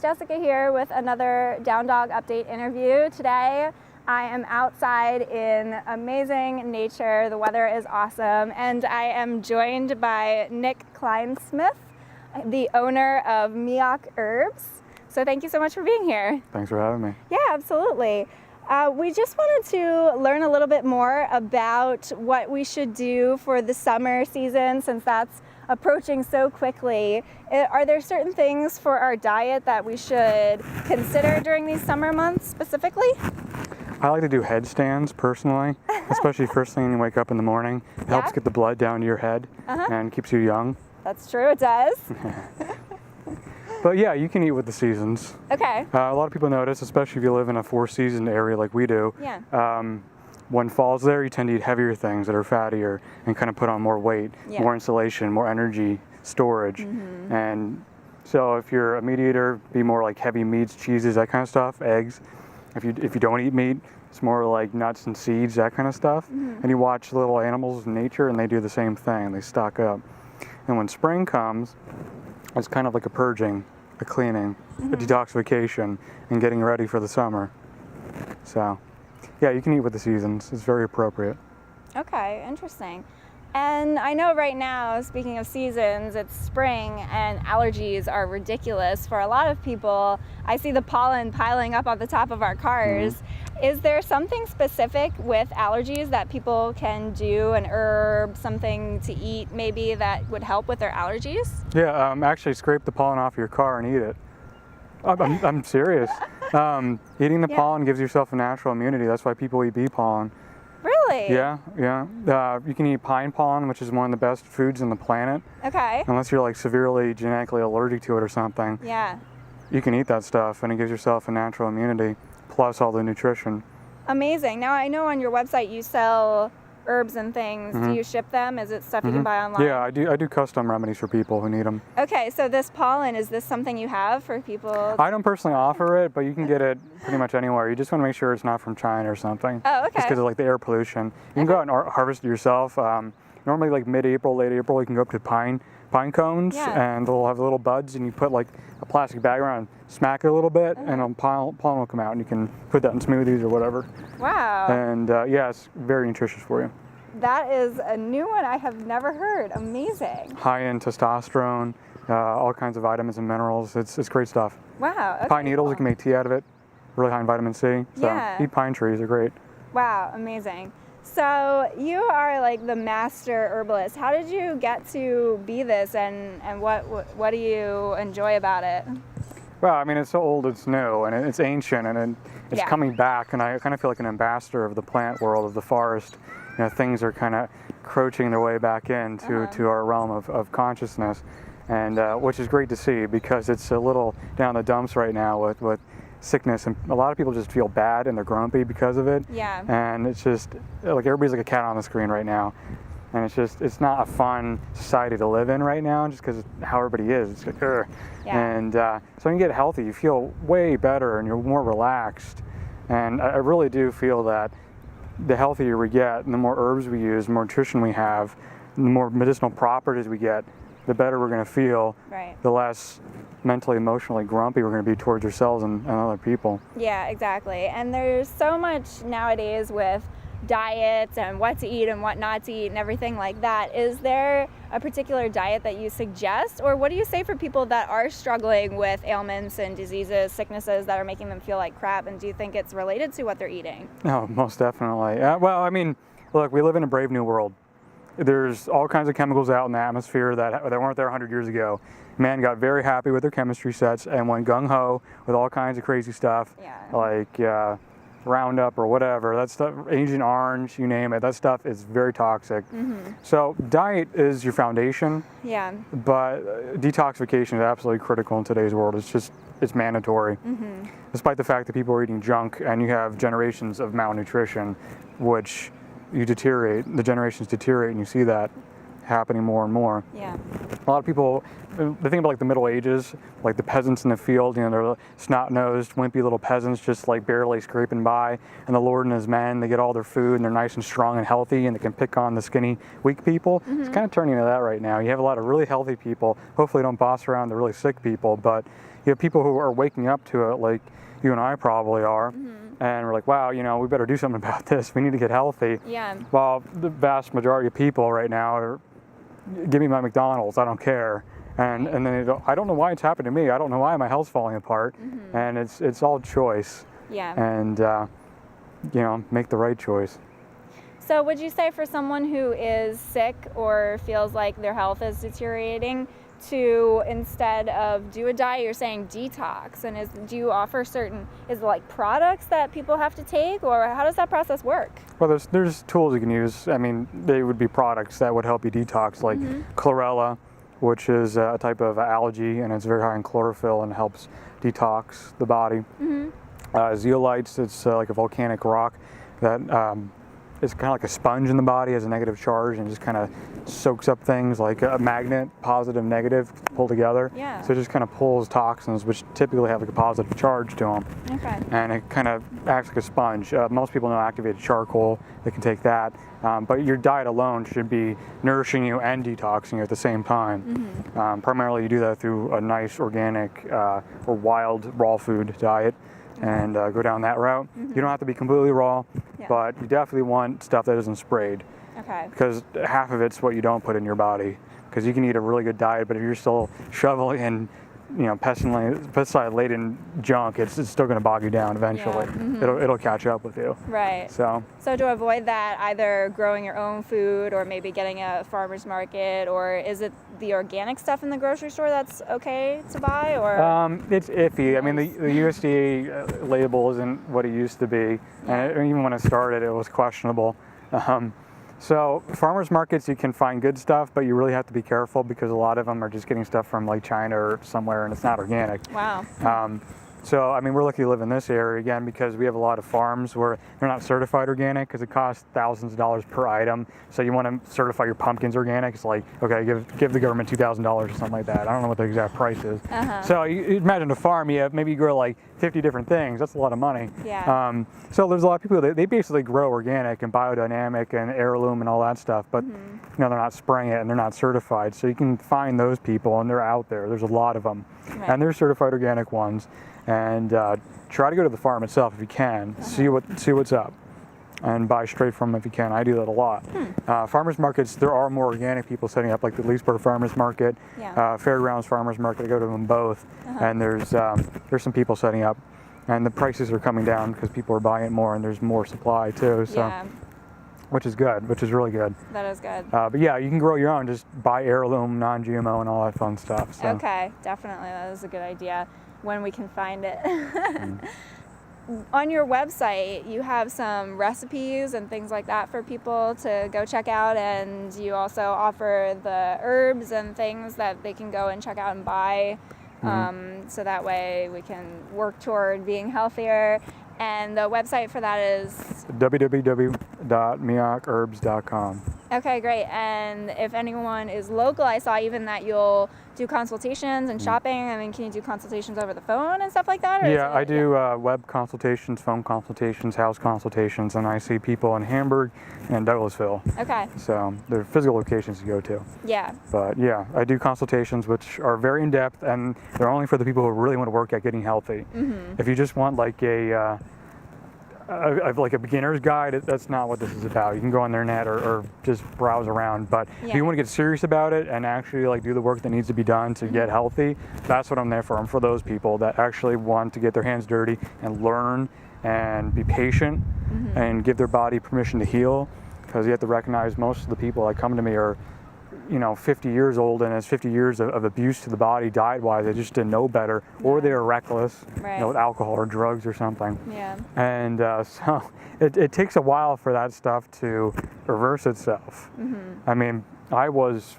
Jessica here with another Down Dog Update interview. Today I am outside in amazing nature. The weather is awesome, and I am joined by Nick Kleinsmith, the owner of Miach Herbs. So thank you so much for being here. Thanks for having me. Yeah, absolutely. We just wanted to learn a little bit more about what we should do for the summer season, since that's approaching so quickly. Are there certain things for our diet that we should consider during these summer months specifically? I like to do headstands personally, especially first thing you wake up in the morning. It helps get the blood down to your head and keeps you young. That's true, it does. But yeah, you can eat with the seasons. Okay. A lot of people notice, especially if you live in a four-season area like we do, when fall's there, you tend to eat heavier things that are fattier and kind of put on more weight, more insulation, more energy storage. And so if you're a meat eater, be more like heavy meats, cheeses, that kind of stuff, eggs. If you don't eat meat, it's more like nuts and seeds, that kind of stuff. And you watch little animals in nature and they do the same thing, they stock up. And when spring comes, it's kind of like a purging, a cleaning, a detoxification, and getting ready for the summer. So, yeah, you can eat with the seasons. It's very appropriate. Okay, interesting. And I know right now, speaking of seasons, it's spring and allergies are ridiculous for a lot of people. I see the pollen piling up on the top of our cars. Is there something specific with allergies that people can do, an herb, something to eat maybe that would help with their allergies? Yeah, actually scrape the pollen off your car and eat it. I'm serious. Eating the pollen gives yourself a natural immunity. That's why people eat bee pollen. Really? Yeah. You can eat pine pollen, which is one of the best foods on the planet. Okay. Unless you're like severely genetically allergic to it or something. Yeah. You can eat that stuff and it gives yourself a natural immunity, plus all the nutrition. Amazing. Now I know on your website you sell herbs and things. Do you ship them? Is it stuff you can buy online? Yeah, I do custom remedies for people who need them. Okay, so this pollen, is this something you have for people? I don't personally offer it, but you can get it pretty much anywhere. You just want to make sure it's not from China or something. Oh, okay. Just because of like the air pollution. You can go out and harvest it yourself. Normally like mid-April, late April, you can go up to pine cones and they'll have little buds, and you put like a plastic bag around, smack it a little bit, and pollen will come out, and you can put that in smoothies or whatever. Wow. And yeah, it's very nutritious for you. That is a new one I have never heard. Amazing. High in testosterone, all kinds of vitamins and minerals. It's great stuff. Wow. Okay, Pine needles, you can make tea out of it. Really high in vitamin C. So eat pine trees, they're great. Wow, amazing. So you are like the master herbalist. How did you get to be this, and what do you enjoy about it? Well, I mean, it's so old, it's new, and it's ancient, and it's coming back, and I kind of feel like an ambassador of the plant world, of the forest. You know, things are kind of encroaching their way back into to our realm of consciousness, and which is great to see, because it's a little down the dumps right now with sickness, and a lot of people just feel bad and they're grumpy because of it. Yeah. And it's just like everybody's like a cat on the screen right now, and it's not a fun society to live in right now, just because how everybody is. It's like, ugh. And so when you get healthy, you feel way better and you're more relaxed. And I really do feel that the healthier we get, and the more herbs we use, the more nutrition we have, the more medicinal properties we get, the better we're going to feel. Right. The less mentally, emotionally grumpy we're going to be towards ourselves and other people. Yeah, exactly. And there's so much nowadays with diets and what to eat and what not to eat and everything like that. Is there a particular diet that you suggest, or what do you say for people that are struggling with ailments and diseases, sicknesses that are making them feel like crap, and do you think it's related to what they're eating? Oh, most definitely. Well, I mean, look, we live in a brave new world. There's all kinds of chemicals out in the atmosphere that weren't there 100 years ago. Man got very happy with their chemistry sets and went gung-ho with all kinds of crazy stuff, like Roundup or whatever. That stuff, Agent Orange, you name it, that stuff is very toxic. So diet is your foundation, but detoxification is absolutely critical in today's world. It's mandatory. Despite the fact that people are eating junk and you have generations of malnutrition, which the generations deteriorate, and you see that happening more and more. A lot of people, they think about like the Middle Ages, like the peasants in the field, you know, they're snot-nosed, wimpy little peasants just like barely scraping by, and the Lord and his men, they get all their food and they're nice and strong and healthy, and they can pick on the skinny, weak people. Mm-hmm. It's kind of turning into that right now. You have a lot of really healthy people, hopefully don't boss around the really sick people, but you have people who are waking up to it, like you and I probably are, and we're like, wow, we better do something about this. We need to get healthy. Yeah. Well, the vast majority of people right now are, give me my McDonald's, I don't care. And then I don't know why it's happened to me. I don't know why my health's falling apart. And it's all choice. Yeah. And make the right choice. So would you say for someone who is sick or feels like their health is deteriorating, to, instead of do a diet, you're saying detox? And do you offer is it like products that people have to take, or how does that process work? Well, there's tools you can use. I mean, they would be products that would help you detox, like chlorella, which is a type of algae, and it's very high in chlorophyll and helps detox the body. Zeolites, it's like a volcanic rock that it's kind of like a sponge in the body, has a negative charge, and just kind of soaks up things like a magnet, positive, negative, pull together. Yeah. So it just kind of pulls toxins, which typically have like a positive charge to them. Okay. And it kind of acts like a sponge. Most people know activated charcoal, they can take that. But your diet alone should be nourishing you and detoxing you at the same time. Primarily you do that through a nice organic or wild raw food diet. And go down that route. You don't have to be completely raw, but you definitely want stuff that isn't sprayed. Okay. Because half of it's what you don't put in your body. Because you can eat a really good diet, but if you're still shoveling in, pesticide-laden junk, it's still going to bog you down eventually. It'll catch up with you. Right. So to avoid that, either growing your own food or maybe getting a farmer's market, or is it the organic stuff in the grocery store that's okay to buy? Or it's iffy. I mean, the USDA label isn't what it used to be, and even when it started, it was questionable. So farmers markets, you can find good stuff, but you really have to be careful because a lot of them are just getting stuff from like China or somewhere, and it's not organic. Wow. So, I mean, we're lucky to live in this area, again, because we have a lot of farms where they're not certified organic because it costs thousands of dollars per item. So you want to certify your pumpkins organic, it's like, okay, give the government $2,000 or something like that. I don't know what the exact price is. So you imagine a farm, maybe you grow like 50 different things. That's a lot of money. Yeah. So there's a lot of people, they basically grow organic and biodynamic and heirloom and all that stuff, but they're not spraying it and they're not certified. So you can find those people, and they're out there. There's a lot of them. Right. And they're certified organic ones. And try to go to the farm itself if you can, see what's up, and buy straight from them if you can. I do that a lot. Farmers markets, there are more organic people setting up, like the Leesburg Farmers Market, Fairgrounds Farmers Market. I go to them both, and there's some people setting up, and the prices are coming down because people are buying it more, and there's more supply too. So. Which is good, which is really good. That is good. But yeah, you can grow your own, just buy heirloom, non-GMO, and all that fun stuff. So. Okay, definitely, that is a good idea when we can find it. On your website, you have some recipes and things like that for people to go check out, and you also offer the herbs and things that they can go and check out and buy. So that way we can work toward being healthier. And the website for that is www.miachherbs.com. Okay, great. And if anyone is local, I saw even that you'll do consultations and shopping. I mean, can you do consultations over the phone and stuff like that? Or I do web consultations, phone consultations, house consultations, and I see people in Hamburg and Douglasville. Okay. So they're physical locations to go to. Yeah. But yeah, I do consultations which are very in-depth, and they're only for the people who really want to work at getting healthy. If you just want like a beginner's guide, that's not what this is about. You can go on their net or just browse around, but if you want to get serious about it and actually like do the work that needs to be done to get healthy, that's what I'm there for. I'm for those people that actually want to get their hands dirty and learn and be patient and give their body permission to heal, because you have to recognize most of the people that come to me are 50 years old, and it's 50 years of abuse to the body diet-wise. They just didn't know better, or they were reckless, with alcohol or drugs or something. Yeah. And so it takes a while for that stuff to reverse itself. I mean, I was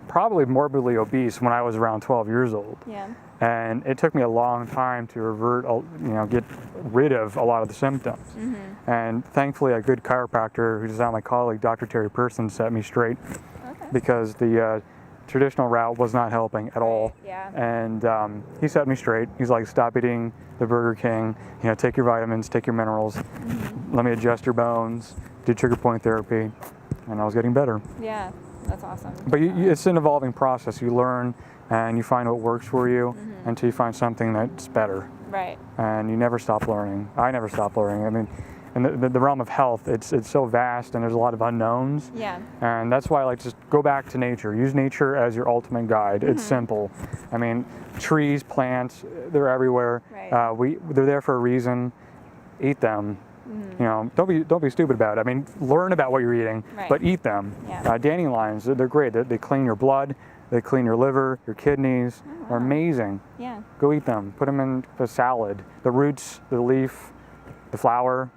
probably morbidly obese when I was around 12 years old. Yeah. And it took me a long time to get rid of a lot of the symptoms. And thankfully, a good chiropractor, who's now my colleague, Dr. Terry Person, set me straight. Because the traditional route was not helping at all. Yeah. And he set me straight. He's like, stop eating the Burger King, take your vitamins, take your minerals, let me adjust your bones, do trigger point therapy, and I was getting better. Yeah. That's awesome. But it's an evolving process. You learn and you find what works for you until you find something that's better. Right. And you never stop learning. I never stop learning. I mean, in the realm of health, it's so vast and there's a lot of unknowns. Yeah. And that's why I like just go back to nature. Use nature as your ultimate guide. It's simple. I mean, trees, plants, they're everywhere. Right. They're there for a reason. Eat them. You know, don't be stupid about it. I mean, learn about what you're eating, but eat them. Yeah. Dandelions, they're great. They clean your blood. They clean your liver, your kidneys. They're amazing. Yeah. Go eat them. Put them in a salad. The roots, the leaf, the flower.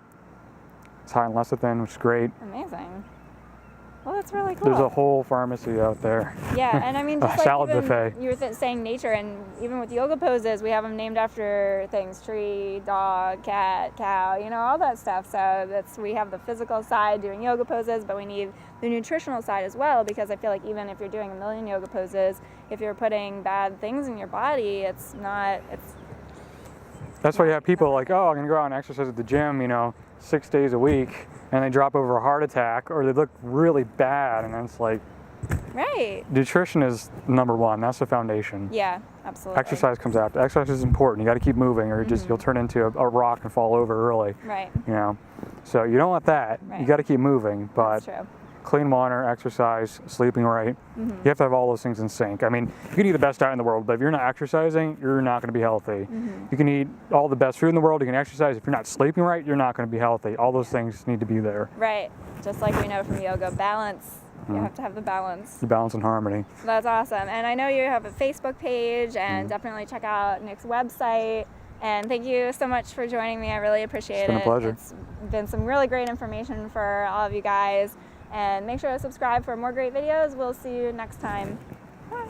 It's high in lecithin, which is great. Amazing. Well, that's really cool. There's a whole pharmacy out there. Yeah, and I mean, just A like salad even buffet. you were saying nature, and even with yoga poses, we have them named after things: tree, dog, cat, cow, you know, all that stuff. So we have the physical side doing yoga poses, but we need the nutritional side as well, because I feel like even if you're doing a million yoga poses, if you're putting bad things in your body, it's That's why you have people like, oh, I'm going to go out and exercise at the gym, you know, 6 days a week, and they drop over a heart attack, or they look really bad, and it's like, right. Nutrition is number one. That's the foundation. Yeah, absolutely. Exercise comes after. Exercise is important. You got to keep moving, or you'll turn into a rock and fall over early. Right. You know, so you don't want that. Right. You got to keep moving. But That's true. clean water, exercise, sleeping right. You have to have all those things in sync. I mean, you can eat the best diet in the world, but if you're not exercising, you're not going to be healthy. You can eat all the best food in the world. You can exercise. If you're not sleeping right, you're not going to be healthy. All those things need to be there. Right. Just like we know from yoga, balance. You have to have the balance. The balance and harmony. That's awesome. And I know you have a Facebook page, and definitely check out Nick's website. And thank you so much for joining me. I really appreciate it. It's been a pleasure. It's been some really great information for all of you guys. And make sure to subscribe for more great videos. We'll see you next time. Bye.